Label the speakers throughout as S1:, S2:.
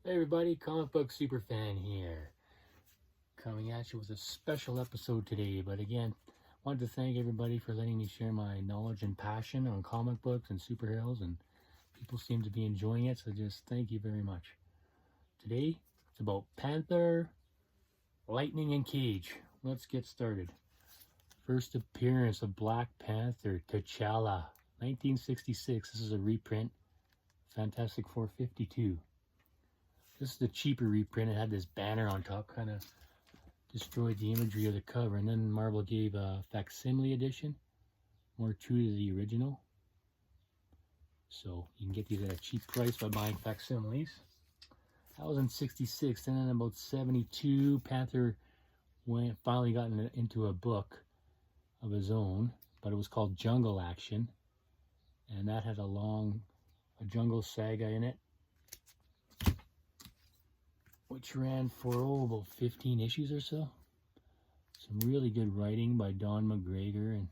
S1: Hey everybody, comic book superfan here, coming at you with a special episode today. But again, wanted to thank everybody for letting me share my knowledge and passion on comic books and superheroes, and people seem to be enjoying it, so just thank you very much. Today, it's about Panther, Lightning, and Cage. Let's get started. First appearance of Black Panther, T'Challa, 1966. This is a reprint, Fantastic Four 52. This is the cheaper reprint. It had this banner on top, kind of destroyed the imagery of the cover. And then Marvel gave a facsimile edition, more true to the original. So you can get these at a cheap price by buying facsimiles. That was in 66. And then in about 72, Panther finally got into a book of his own, but it was called Jungle Action. And that had a jungle saga in it, which ran for about 15 issues or so. Some really good writing by Don McGregor, and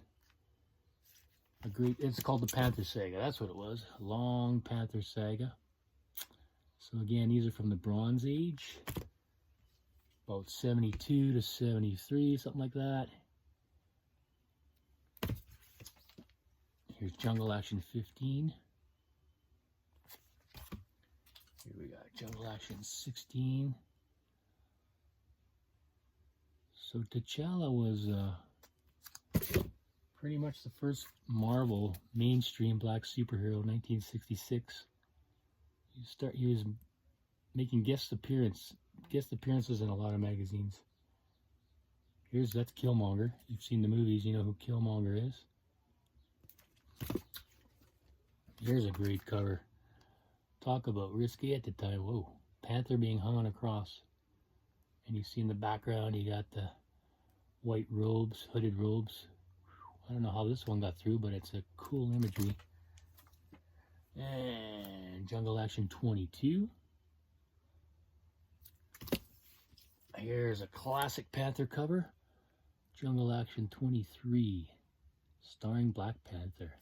S1: it's called the Panther Saga. That's what it was, a long Panther Saga. So again, these are from the Bronze Age, about 72 to 73, something like that. Here's Jungle Action 15. Here we got Jungle Action 16. So T'Challa was pretty much the first Marvel mainstream black superhero in 1966. He was making guest appearances in a lot of magazines. That's Killmonger. You've seen the movies, you know who Killmonger is. Here's a great cover. Talk about risky at the time. Whoa, Panther being hung on a cross. And you see in the background, you got the white robes, hooded robes. I don't know how this one got through, but it's a cool imagery. And Jungle Action 22. Here's a classic Panther cover. Jungle Action 23, starring Black Panther.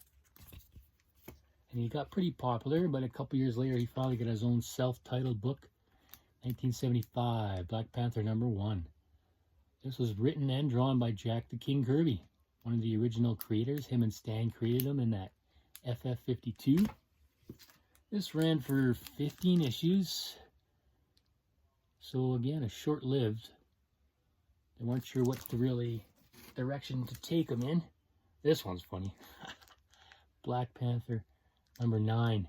S1: And he got pretty popular, but a couple years later, he finally got his own self-titled book, 1975, Black Panther #1. This was written and drawn by Jack the King Kirby, one of the original creators. Him and Stan created him in that FF52. This ran for 15 issues. So again, a short-lived. They weren't sure what the really direction to take him in. This one's funny. Black Panther #9.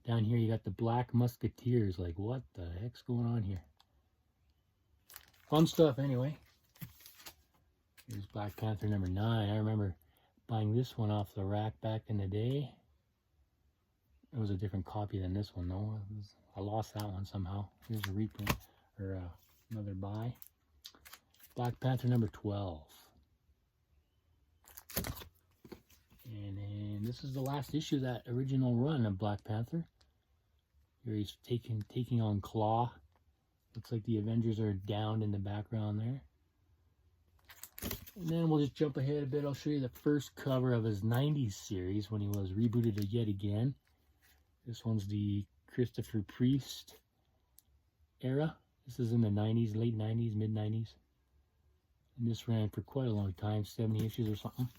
S1: Down here you got the Black Musketeers. Like, what the heck's going on here? Fun stuff anyway. Here's Black Panther #9. I remember buying this one off the rack back in the day. It was a different copy than this one though. I lost that one somehow. Here's a reprint, or another buy. Black Panther #12. And this is the last issue of that original run of Black Panther. Here he's taking on Claw. Looks like the Avengers are down in the background there. And then we'll just jump ahead a bit. I'll show you the first cover of his 90s series when he was rebooted yet again. This one's the Christopher Priest era. This is in the 90s, late 90s, mid 90s. And this ran for quite a long time, 70 issues or something.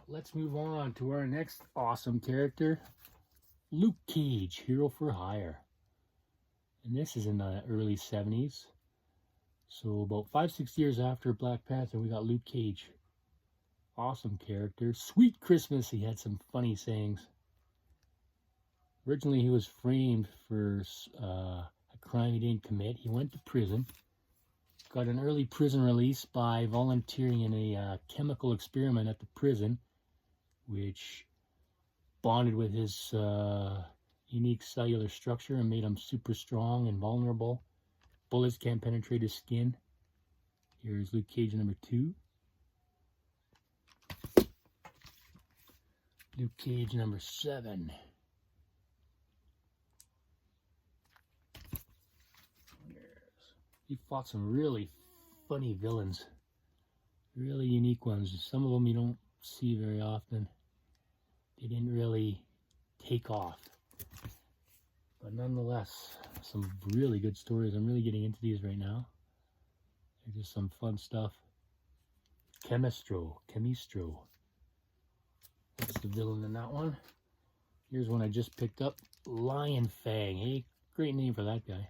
S1: Let's move on to our next awesome character, Luke Cage, Hero for Hire. And this is in the early 70s. So about 5-6 years after Black Panther, we got Luke Cage. Awesome character. Sweet Christmas, he had some funny sayings. Originally, he was framed for a crime he didn't commit. He went to prison. Got an early prison release by volunteering in a chemical experiment at the prison, which bonded with his unique cellular structure and made him super strong and vulnerable. Bullets can't penetrate his skin. Here's Luke Cage #2. Luke Cage #7. He fought some really funny villains. Really unique ones. Some of them you don't see very often. They didn't really take off. But nonetheless, some really good stories. I'm really getting into these right now. They're just some fun stuff. Chemistro. That's the villain in that one. Here's one I just picked up. Lion Fang. Hey, great name for that guy.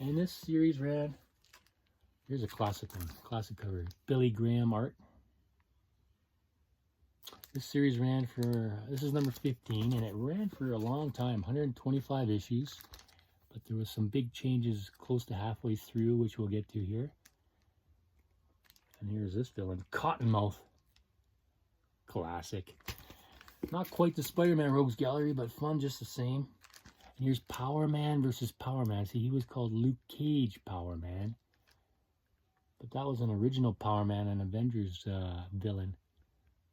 S1: And this series ran, here's a classic one, classic cover, Billy Graham art. This series ran for, this is number 15, and it ran for a long time, 125 issues. But there was some big changes close to halfway through, which we'll get to here. And here's this villain, Cottonmouth. Classic. Not quite the Spider-Man Rogues Gallery, but fun just the same. And here's Power Man versus Power Man. See, he was called Luke Cage Power Man. But that was an original Power Man and Avengers villain.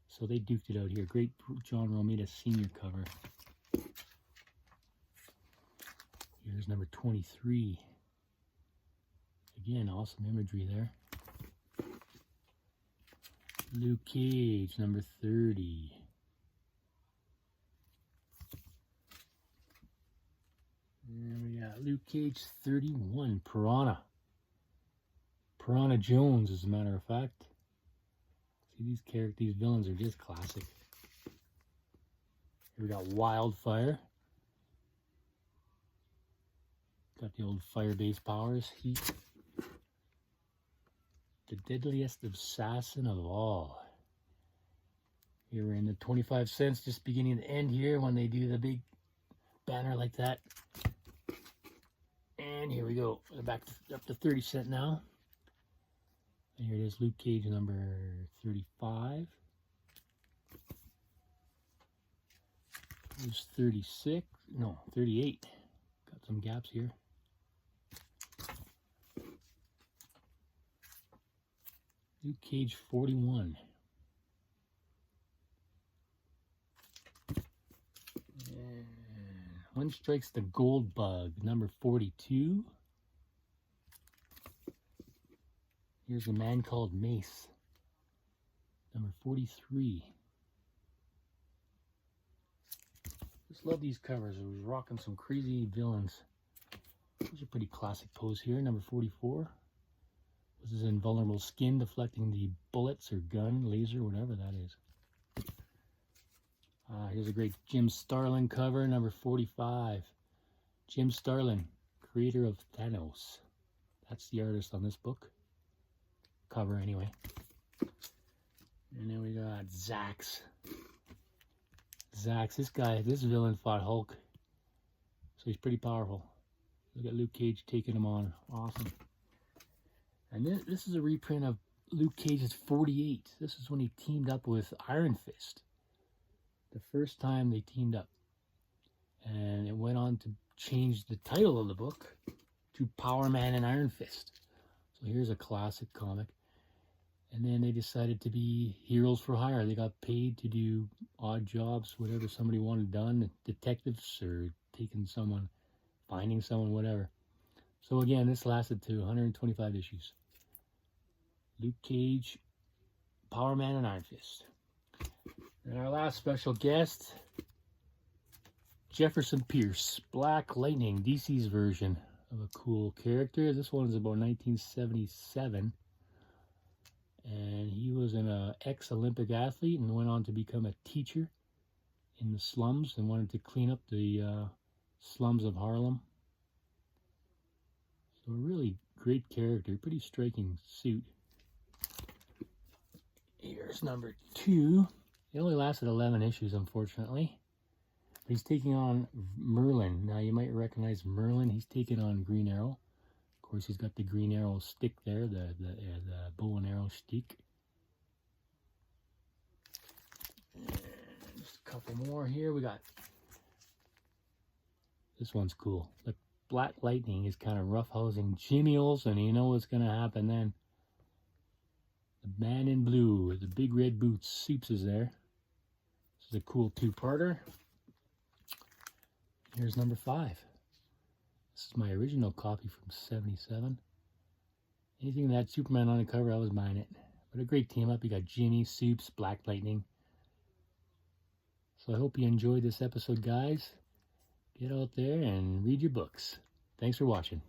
S1: So they duked it out here. Great John Romita Sr. cover. Here's number 23. Again, awesome imagery there. Luke Cage, number 30. And we got Luke Cage 31, Piranha. Piranha Jones, as a matter of fact. See, these characters, these villains are just classic. Here we got Wildfire. Got the old fire-based powers, heat. The deadliest assassin of all. Here we're in the 25 cents, just beginning to end here when they do the big banner like that. And here we go. We're back to, up to 30 cents now. And here it is, Luke Cage number 35. There's 36. No, 38. Got some gaps here. Luke Cage 41. And One Strikes the Gold Bug, number 42. Here's A Man Called Mace, number 43. Just love these covers. I was rocking some crazy villains. There's a pretty classic pose here, number 44. This is Invulnerable Skin, deflecting the bullets or gun, laser, whatever that is. Here's a great Jim Starlin cover, number 45. Jim Starlin, creator of Thanos. That's the artist on this book. Cover, anyway. And then we got Zax. Zax, this villain fought Hulk. So he's pretty powerful. Look at Luke Cage taking him on. Awesome. And this is a reprint of Luke Cage's 48. This is when he teamed up with Iron Fist. The first time they teamed up. And it went on to change the title of the book to Power Man and Iron Fist. So here's a classic comic. And then they decided to be heroes for hire. They got paid to do odd jobs, whatever somebody wanted done. Detectives or taking someone, finding someone, whatever. So again, this lasted to 125 issues. Luke Cage, Power Man, and Iron Fist. And our last special guest, Jefferson Pierce, Black Lightning, DC's version of a cool character. This one is about 1977. And he was an ex-Olympic athlete and went on to become a teacher in the slums and wanted to clean up the slums of Harlem. So a really great character, pretty striking suit. Here's number 2. It only lasted 11 issues, unfortunately. But he's taking on Merlin. Now, you might recognize Merlin. He's taking on Green Arrow. Of course, he's got the Green Arrow stick there, the bow and arrow stick. And just a couple more here. We got... This one's cool. Look, Black Lightning is kind of roughhousing Jimmy Olsen. You know what's going to happen then. The man in blue with the big red boots, Soups, is there. This is a cool two-parter. Here's number 5. This is my original copy from 77. Anything that had Superman on the cover, I was buying it. But a great team up. You got Jimmy, Soups, Black Lightning. So I hope you enjoyed this episode, guys. Get out there and read your books. Thanks for watching.